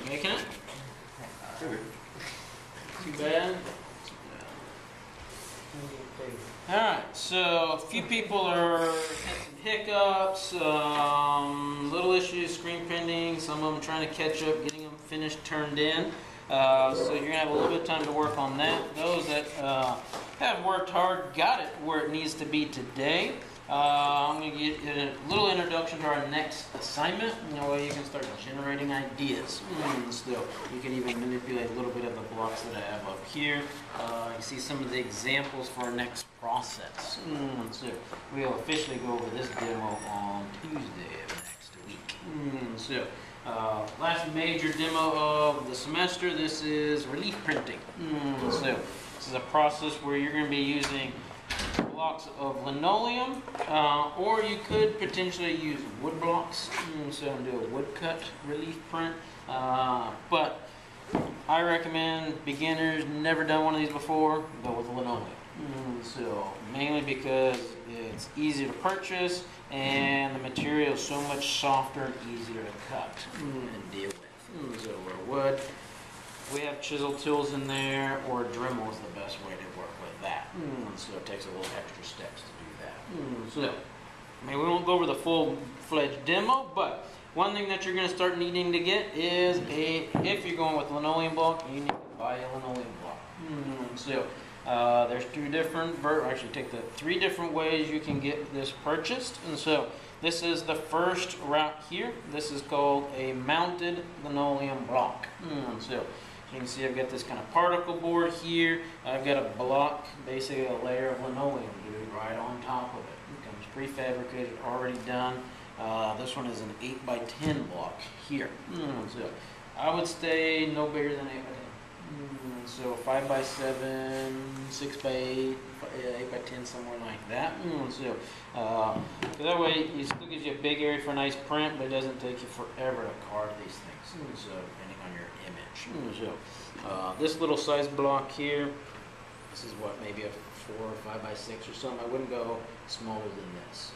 Making it? Too bad. Alright, so a few people are having hiccups, little issues, screen printing, some of them trying to catch up, getting them finished, turned in. So you're going to have a little bit of time to work on that. Those that have worked hard got it where it needs to be today. I'm going to give you a little introduction to our next assignment. That way you can start generating ideas. Still, you can even manipulate a little bit of the blocks that I have up here. You can see some of the examples for our next process. So we'll officially go over this demo on Tuesday of next week. So last major demo of the semester, this is relief printing. So this is a process where you're going to be using blocks of linoleum, or you could potentially use wood blocks, so do a woodcut relief print, but I recommend beginners, never done one of these before, go with linoleum. So mainly because it's easier to purchase and the material is so much softer and easier to cut and deal with. So we're wood. We have chisel tools in there, or Dremel is the best way to work with that. So it takes a little extra steps to do that. So, I mean, we won't go over the full-fledged demo, but one thing that you're going to start needing to get is if you're going with linoleum block, you need to buy a linoleum block. So there's three different ways you can get this purchased. And so this is the first route here. This is called a mounted linoleum block. So you can see I've got this kind of particle board here. I've got a block, basically a layer of linoleum glued right on top of it. It comes prefabricated, already done. This one is an 8x10 block here. So I would say no bigger than 8x10. So 5x7, 6x8, 8x10, somewhere like that. So that way it still gives you a big area for a nice print, but it doesn't take you forever to carve these things. So depending on your image. So this little size block here, this is what, maybe a 4 or 5x6 or something. I wouldn't go smaller than this.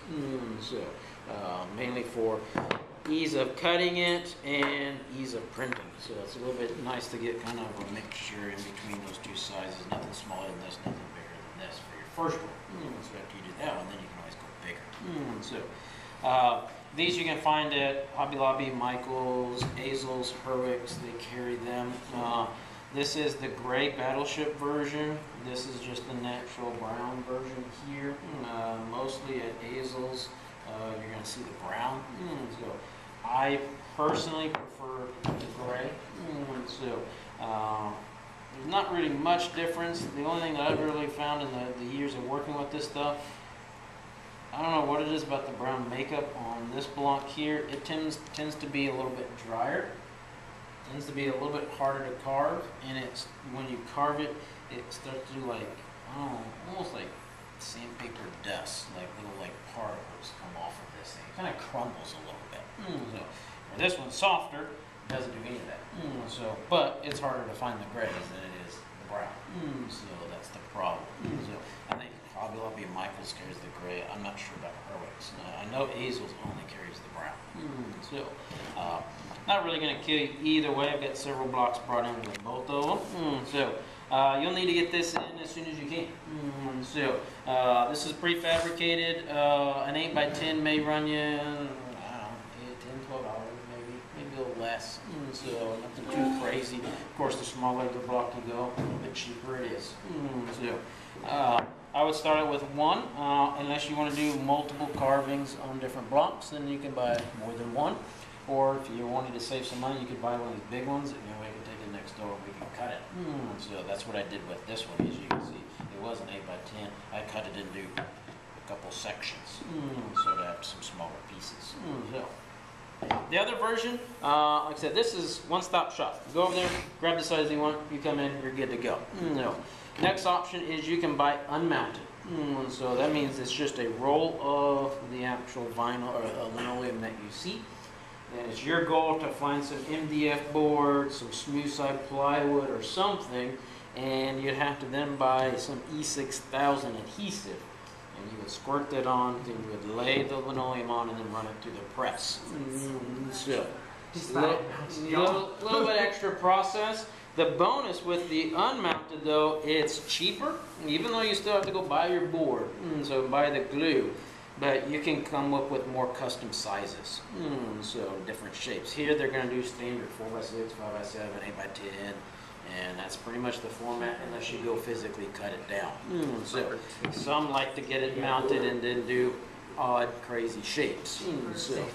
So mainly for ease of cutting it and ease of printing. So it's a little bit nice to get kind of a mixture in between those two sizes. Nothing smaller than this, nothing bigger than this for your first one. So after you do that one, then you can always go bigger. So these you can find at Hobby Lobby, Michaels, Azels, Herwick's. They carry them. This is the gray battleship version. This is just the natural brown version here. Mostly at Azels, you're going to see the brown. So I personally prefer the gray. So there's not really much difference. The only thing that I've really found in the years of working with this stuff, I don't know what it is about the brown makeup on this block here. It tends to be a little bit drier. Tends to be a little bit harder to carve, and it's when you carve it, it starts to do like, almost like sandpaper dust, like little particles come off of this thing. It kind of crumbles a little bit. So where this one's softer, it doesn't do any of that. So, but it's harder to find the grays than it is the brown. So that's the problem. So I think Hobby Lobby and Michaels carries the gray. I'm not sure about Herwick's. I know Azels only carries the brown. So not really going to kill you either way. I've got several blocks brought in with both of them. So you'll need to get this in as soon as you can. So this is prefabricated. An 8x10 may run you, I don't know, $10, $12 maybe a little less. So nothing too crazy. Of course, the smaller the block you go, a little bit cheaper it is. So I would start it with one, unless you want to do multiple carvings on different blocks, then you can buy more than one. Or if you wanted to save some money, you could buy one of these big ones, and then we can take it next door and we can cut it. So that's what I did with this one. As you can see, it was an 8x10. I cut it into a couple sections, so to have some smaller pieces. So the other version, like I said, this is one-stop shop. Go over there, grab the size you want, you come in, you're good to go. Next option is you can buy unmounted. So that means it's just a roll of the actual vinyl or linoleum that you see. And it's your goal to find some MDF board, some smooth side plywood or something, and you'd have to then buy some E6000 adhesive. And you would squirt that on, then you would lay the linoleum on and then run it through the press. So Just little bit extra process. The bonus with the unmounted though, it's cheaper, even though you still have to go buy your board, so buy the glue, but you can come up with more custom sizes, so different shapes. Here they're going to do standard 4x6, 5x7, 8x10, and that's pretty much the format unless you go physically cut it down. So some like to get it mounted and then do odd, crazy shapes. So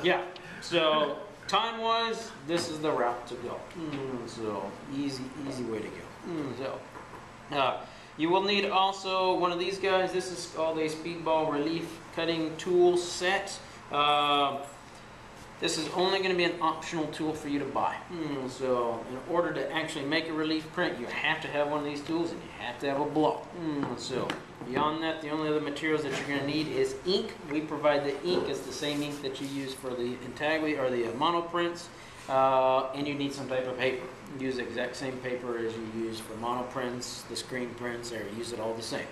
yeah, so time-wise, this is the route to go. So easy way to go. You will need also one of these guys. This is called a speedball relief cutting tool set. This is only going to be an optional tool for you to buy. So in order to actually make a relief print, you have to have one of these tools and you have to have a block. So beyond that, the only other materials that you're going to need is ink. We provide the ink. It's the same ink that you use for the Intagli or the mono prints. And you need some type of paper. Use the exact same paper as you use for mono prints, the screen prints, or use it all the same.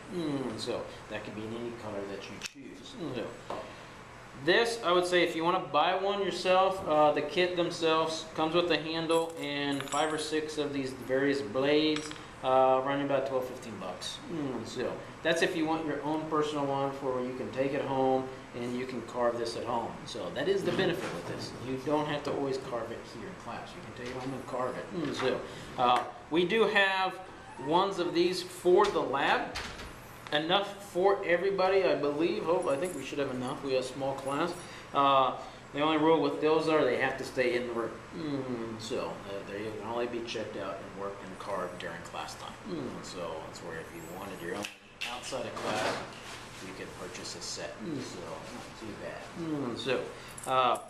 So that could be in any color that you choose. So this, I would say, if you want to buy one yourself, the kit themselves comes with a handle and 5 or 6 of these various blades, running about 12, 15 bucks. So that's if you want your own personal one for where you can take it home and you can carve this at home. So that is the benefit with this. You don't have to always carve it here in class. You can take it home and carve it. So we do have ones of these for the lab. Enough for everybody, I believe. I think we should have enough. We have a small class. The only rule with those are they have to stay in the room. So they can only be checked out and worked and carved during class time. So that's where if you wanted your own outside of class, you could purchase a set. So not too bad. So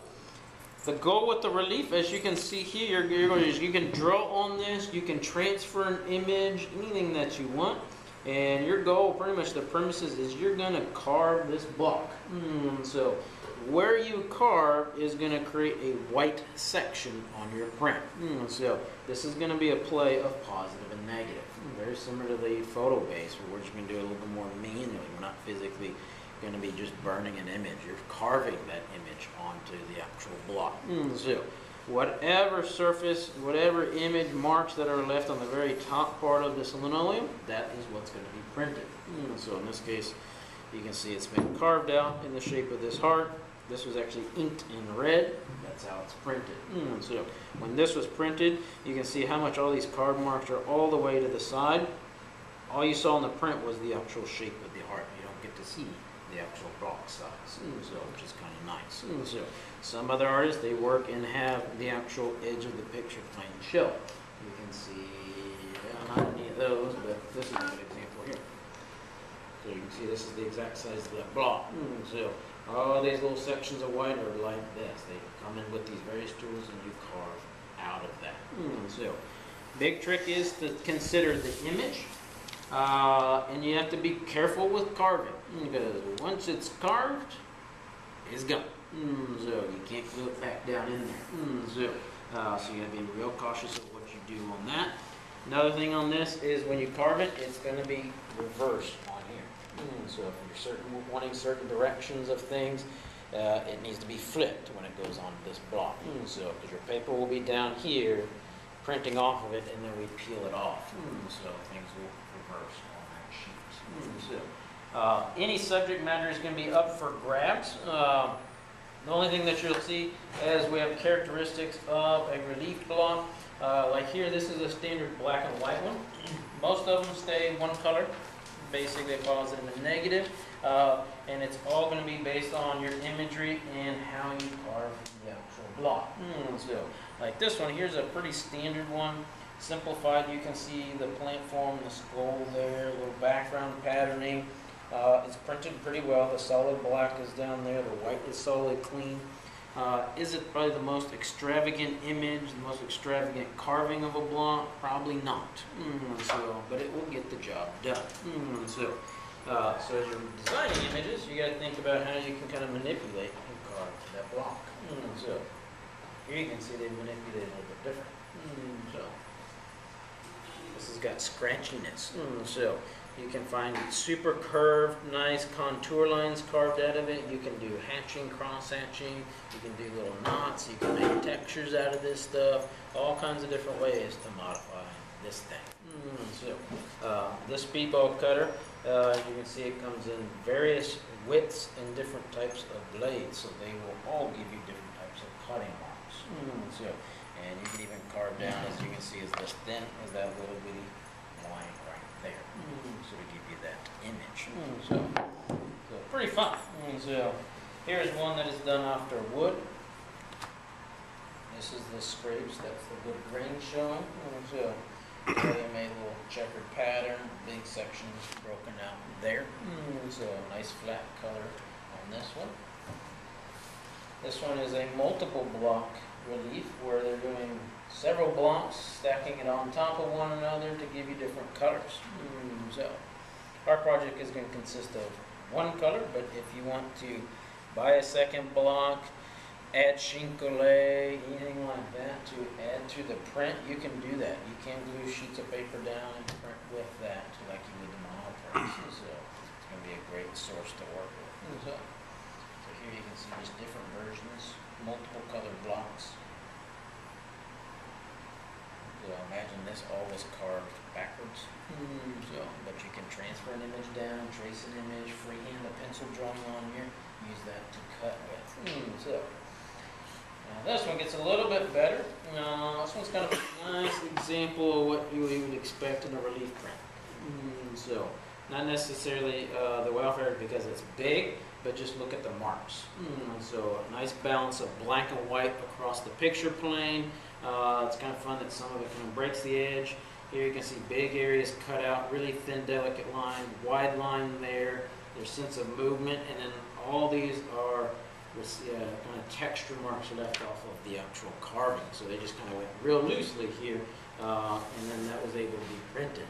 the goal with the relief, as you can see here, you can draw on this, you can transfer an image, anything that you want. And your goal, pretty much the premises, is you're going to carve this block. So where you carve is going to create a white section on your print. So this is going to be a play of positive and negative. Very similar to the photo base, where you're going to do it a little bit more manually. We're not physically going to be just burning an image. You're carving that image onto the actual block. So whatever surface, whatever image marks that are left on the very top part of this linoleum, that is what's going to be printed. So in this case, you can see it's been carved out in the shape of this heart. This was actually inked in red. That's how it's printed. So when this was printed, you can see how much all these carve marks are all the way to the side. All you saw in the print was the actual shape of the heart. You don't get to see the actual block size, so which is kind of nice. So some other artists, they work and have the actual edge of the picture plain show. You can see not any of those, but this is a good example here. So you can see this is the exact size of that block. So all these little sections of white are like this. They come in with these various tools and you carve out of that. So big trick is to consider the image. And you have to be careful with carving, because once it's carved, it's gone. So you can't glue it back down in there. So you got to be real cautious of what you do on that. Another thing on this is when you carve it, it's going to be reversed on here. So if you're wanting certain directions of things, it needs to be flipped when it goes on this block. So because your paper will be down here, printing off of it, and then we peel it off. So things will reverse on that sheet. So any subject matter is going to be up for grabs. The only thing that you'll see is we have characteristics of a relief block. Like here, this is a standard black and white one. Most of them stay one color, basically a positive and negative. And it's all going to be based on your imagery and how you carve the actual block. So like this one, here's a pretty standard one. Simplified, you can see the plant form, the skull there, a little background patterning. It's printed pretty well. The solid black is down there, the white is solid clean. Is it probably the most extravagant image, the most extravagant carving of a block? Probably not. But it will get the job done. So as you're designing images, you got to think about how you can kind of manipulate and carve that block. So here you can see they manipulate it a little bit different. So this has got scratchiness. So You can find super curved, nice contour lines carved out of it. You can do hatching, cross hatching. You can do little knots. You can make textures out of this stuff. All kinds of different ways to modify this thing. This speedball cutter, you can see it comes in various widths and different types of blades. So they will all give you different types of cutting marks. And you can even carve down, as you can see, is this thin as that little bitty line right there. So to give you that image. So pretty fun. So here's one that is done after wood. This is the scrapes. That's the wood grain showing. So they made a little checkered pattern, big sections broken out there. So a nice flat color on this one. This one is a multiple block relief where they're doing several blocks, stacking it on top of one another to give you different colors. So our project is going to consist of one color, but if you want to buy a second block, add chincolé, anything like that to add to the print, you can do that. You can glue sheets of paper down and print with that like you would the model prints. So it's going to be a great source to work with. So here you can see just different versions, multiple colored blocks. So imagine this all was carved backwards. But you can transfer an image down, trace an image, freehand a pencil drawing on here, use that to cut with. This one gets a little bit better. This one's kind of a nice example of what you would expect in a relief print. So not necessarily the welfare because it's big, but just look at the marks. So a nice balance of black and white across the picture plane. It's kind of fun that some of it kind of breaks the edge. Here you can see big areas cut out, really thin, delicate line, wide line there. There's sense of movement, and then all these are kind of texture marks left off of the actual carving. So they just kind of went real loosely here, and then that was able to be printed.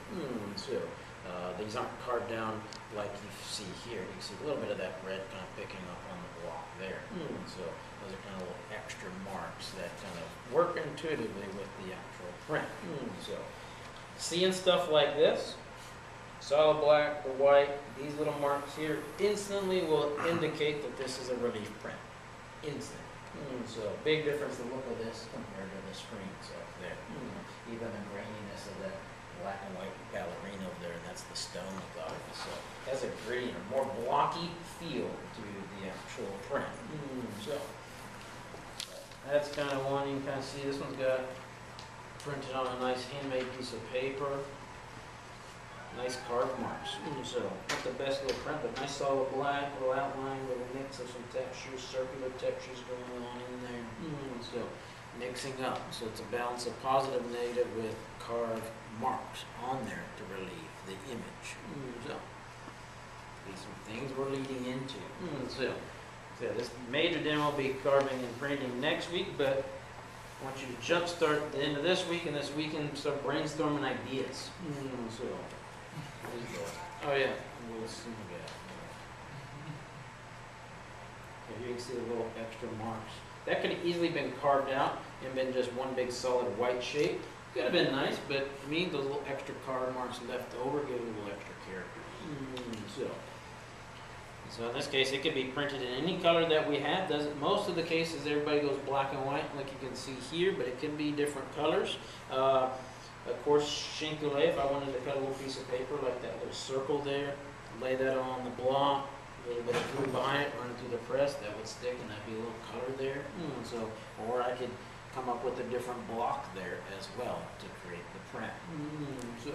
These aren't carved down like you see here. You can see a little bit of that red kind of picking up on the block there. So those are kind of little extra marks that kind of work intuitively with the actual print. So seeing stuff like this, solid black or white, these little marks here instantly will indicate that this is a relief print. Instant. So big difference the look of this compared to the screens up there. Even the graininess of that black and white ballerina over there, and that's the stone lithography. So it has a green or more blocky feel to the actual print. So that's kind of one you can kind of see. This one's got printed on a nice handmade piece of paper. Nice carved marks. So not the best little print, but nice solid black, little outline with a mix of some textures, circular textures going on in there. So mixing up. So it's a balance of positive and negative with carved marks on there to relieve the image. So these are things we're leading into. So this major demo will be carving and printing next week, but I want you to jumpstart the end of this week and this weekend start brainstorming ideas. So oh yeah, we'll see that. Here you can see the little extra marks. That could have easily been carved out and been just one big solid white shape. Could have been nice, but to me, those little extra carve marks left over give it a little extra character. So in this case, it could be printed in any color that we have. Most of the cases, everybody goes black and white, like you can see here, but it can be different colors. Of course, chincolé, if I wanted to cut a little piece of paper, like that little circle there, lay that on the block, a little bit of glue behind it, run it through the press, that would stick and that'd be a little color there. Or I could come up with a different block there as well to create the print. So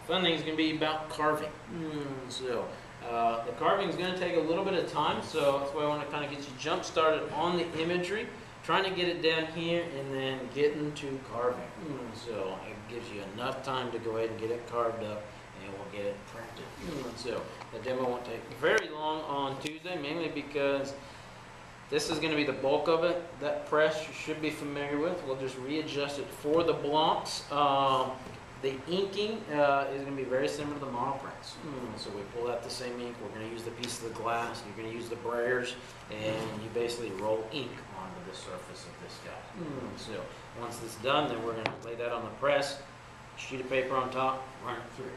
fun thing is going to be about carving. The carving is going to take a little bit of time, so that's why I want to kind of get you jump started on the imagery, trying to get it down here and then getting to carving. So it gives you enough time to go ahead and get it carved up and we'll get it printed. So the demo won't take very long on Tuesday, mainly because this is going to be the bulk of it. That press you should be familiar with. We'll just readjust it for the blocks. The inking is going to be very similar to the monoprints. So we pull out the same ink. We're going to use the piece of the glass. You're going to use the brayers, and you basically roll ink onto the surface of this guy. So once it's done, then we're going to lay that on the press, sheet of paper on top, run it through.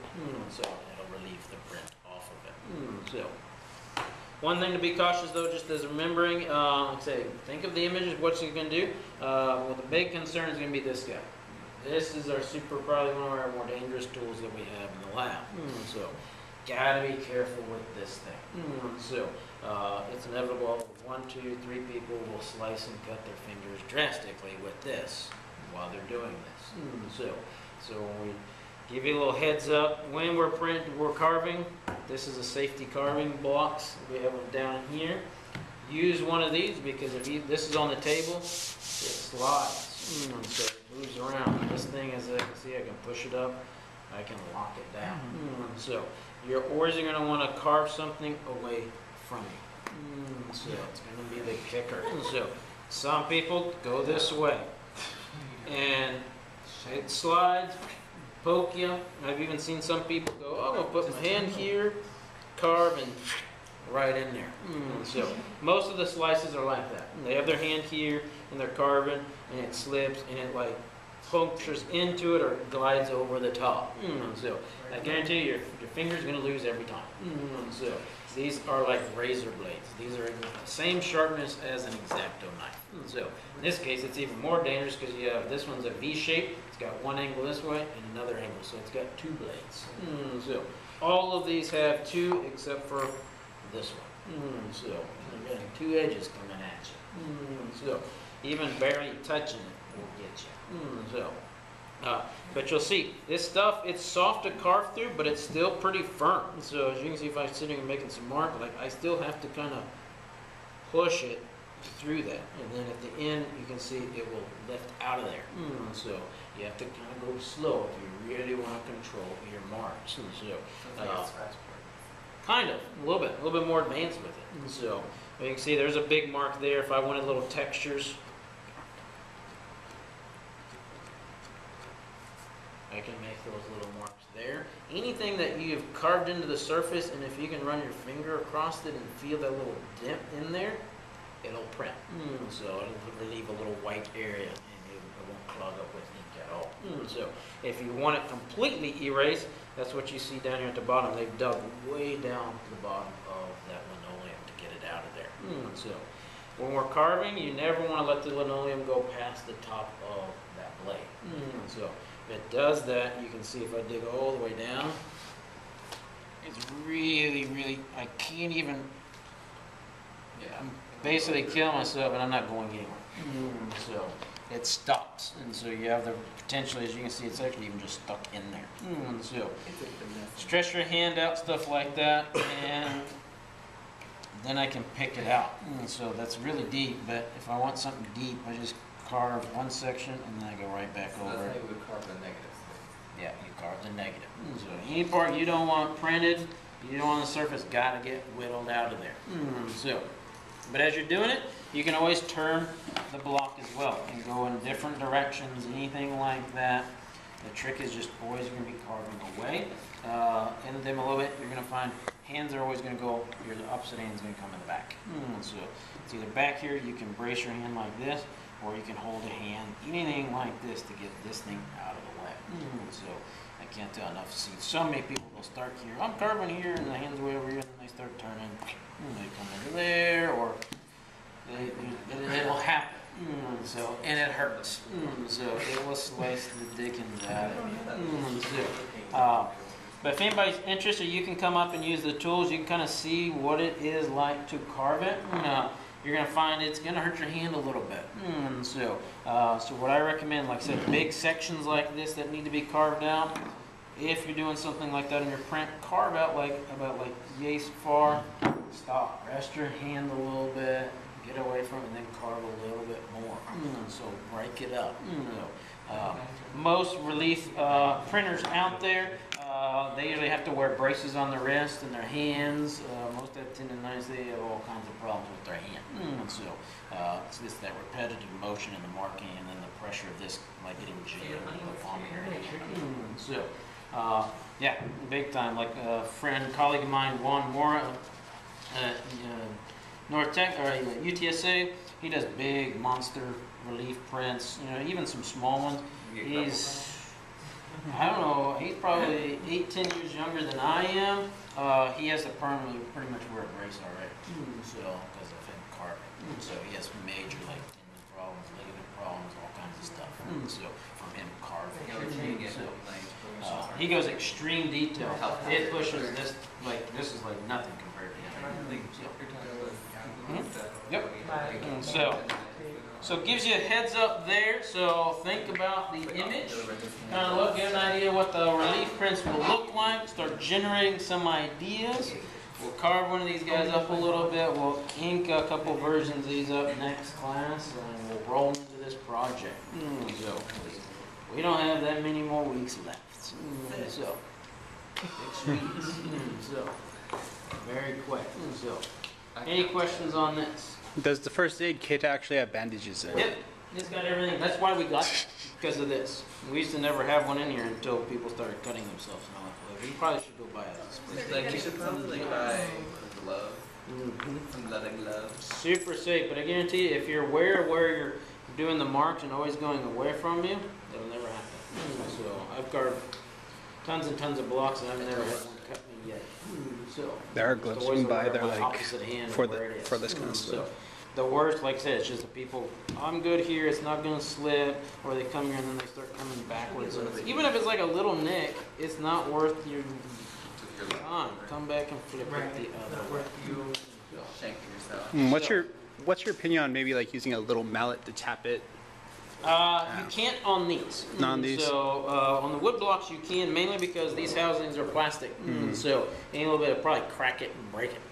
So it'll relieve the print off of it. So one thing to be cautious though, just as remembering, like I say, think of the images, what you're going to do. Well, the big concern is going to be this guy. This is our probably one of our more dangerous tools that we have in the lab. So gotta be careful with this thing. So it's inevitable. 1, 2, 3 people will slice and cut their fingers drastically with this while they're doing this. So when we give you a little heads up, when we're carving, this is a safety carving blocks. We have them down here. Use one of these because if this is on the table, it slides. So it moves around. This thing, as I can see, I can push it up. I can lock it down. So you're always going to want to carve something away from you. So it's going to be the kicker. So some people go this way, and it slides, poke you. I've even seen some people go, oh, I'm going to put my hand here, carve, and right in there. So most of the slices are like that. They have their hand here, and they're carving, and it slips, and it like punctures into it or glides over the top. So I guarantee you, your finger's going to lose every time. So these are like razor blades. These are the same sharpness as an X-Acto knife. So in this case, it's even more dangerous because you have, this one's a V shape. It's got one angle this way and another angle, so it's got 2 blades. So all of these have 2 except for this one. So you're getting 2 edges coming at you. So even barely touching it will get you. But you'll see, this stuff, it's soft to carve through, but it's still pretty firm. So as you can see, if I'm sitting and making some mark, like I still have to kind of push it through that. And then at the end, you can see it will lift out of there. So you have to kind of go slow if you really want to control your marks. Kind of, a little bit more advanced with it. So you can see there's a big mark there. If I wanted little textures, I can make those little marks there. Anything that you've carved into the surface, and if you can run your finger across it and feel that little dip in there, it'll print. So it'll relieve a little white area, and it won't clog up with ink at all. So if you want it completely erased, that's what you see down here at the bottom. They've dug way down to the bottom of that linoleum to get it out of there. So when we're carving, you never want to let the linoleum go past the top of that blade. So if it does that, you can see if I dig all the way down, it's really, I can't even, I'm basically killing myself, and I'm not going anywhere. So it stops, and so you have the potential, as you can see, it's actually even just stuck in there. So stretch your hand out, stuff like that, and then I can pick it out. So that's really deep, but if I want something deep, I just carve one section and then I go right back over. That's how you would carve the negative. Yeah, you carve the negative. So any part you don't want printed, you don't want the surface, gotta get whittled out of there. So, but as you're doing it, you can always turn the block as well and go in different directions, anything like that. The trick is just always going to be carving away. In them a little bit, you're going to find hands are always going to go, your opposite hand is going to come in the back. So it's either back here, you can brace your hand like this, or you can hold a hand, anything like this to get this thing out of the way. So I can't tell enough. See, so many people will start here, I'm carving here, and the hand's way over here, and then they start turning, they come over there, or it'll happen. So, and it hurts. So it will slice the dickens out of you. But if anybody's interested, you can come up and use the tools. You can kind of see what it is like to carve it. You're going to find it's going to hurt your hand a little bit. So what I recommend, like I said, big sections like this that need to be carved out, if you're doing something like that in your print, carve out about yay far. Stop. Rest your hand a little bit. Get away from it and then carve a little bit more. So break it up. Most relief printers out there, they usually have to wear braces on their wrists and their hands. Most of the tendonitis, they have all kinds of problems with their hand. So it's just that repetitive motion and the marking, and then the pressure of this, like getting jammed in the palm of your hand. So yeah, big time. Like a friend, colleague of mine, Juan Mora, North Tech or UTSA, he does big monster relief prints. Even some small ones. I don't know, he's probably 8-10 years younger than I am. He has to permanently pretty much wear a brace already. So, because of him carving. So he has major like tendon problems, ligament problems, all kinds of stuff. So from him carving. So, he goes extreme detail. It pushes this, like, this is like nothing compared to him. Yep. So it gives you a heads up there. So think about the image, kind of look, get an idea what the relief prints will look like. Start generating some ideas. We'll carve one of these guys up a little bit. We'll ink a couple versions of these up next class, and we'll roll into this project. So we don't have that many more weeks left. So 6 weeks. So very quick. So any questions on this? Does the first aid kit actually have bandages in it? Yep, it's got everything. That's why we got it, because of this. We used to never have one in here until people started cutting themselves. And I'm like, well, you probably should go buy it. Like you should probably buy a glove, some leather gloves. Super safe, but I guarantee you, if you're aware of where you're doing the marks and always going away from you, it'll never happen. So I've carved tons and tons of blocks, and I've never had one cut me yet. So There are gloves you can buy. They're like for for this kind of stuff. The worst, like I said, it's just the people, I'm good here, it's not going to slip, or they come here and then they start coming backwards. Even if it's like a little nick, it's not worth your time. Come back and flip it the other way. Shanking yourself. What's your opinion on maybe like using a little mallet to tap it? You can't on these. Not on these? So on the wood blocks you can, mainly because these housings are plastic. So any little bit of probably crack it and break it.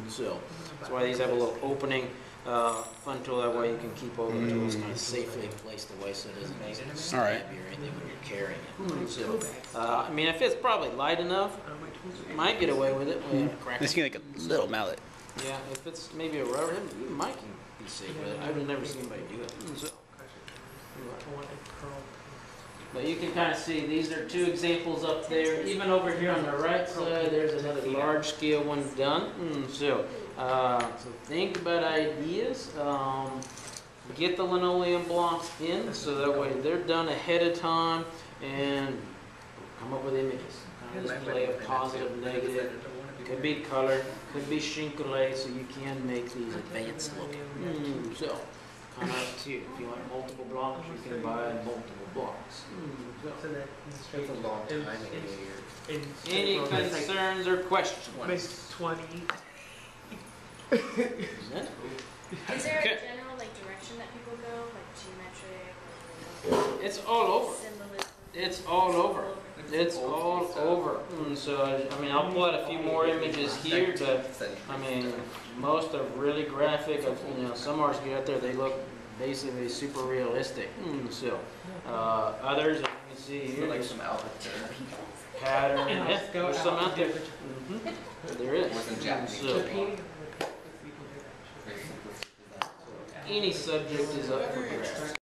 So that's why these have a little opening. Fun tool, that way you can keep all the tools kind of safely placed away so it doesn't stab you or anything when you're carrying it. So, I mean, if it's probably light enough, you might get away with it. This is like a little mallet. Yeah, if it's maybe a rubber, you might be safe with it. I've never seen anybody do it. So, but you can kind of see these are two examples up there. Even over here on the right side, there's another large scale one done. So think about ideas. Get the linoleum blocks in so that way they're done ahead of time and come up with images. Kind of display of positive, negative. Could be color, could be chinkole, so you can make these advanced looking. So kind of up to you. If you want multiple blocks, you can buy multiple blocks. It's a long time in here. Any concerns or questions? Makes 20. Yeah. Is there Okay. a general like direction that people go, like geometric? It's all over. Symbolism? It's all over. It's all over. So, I mean, I'll pull out a few more images here, but I mean, most are really graphic. You know, some artists get out there, they look basically super realistic. So, others, you can see here, Like some outfits pattern. Yeah, there's some out there. There is. with some Japanese. So, any subject is up for grabs.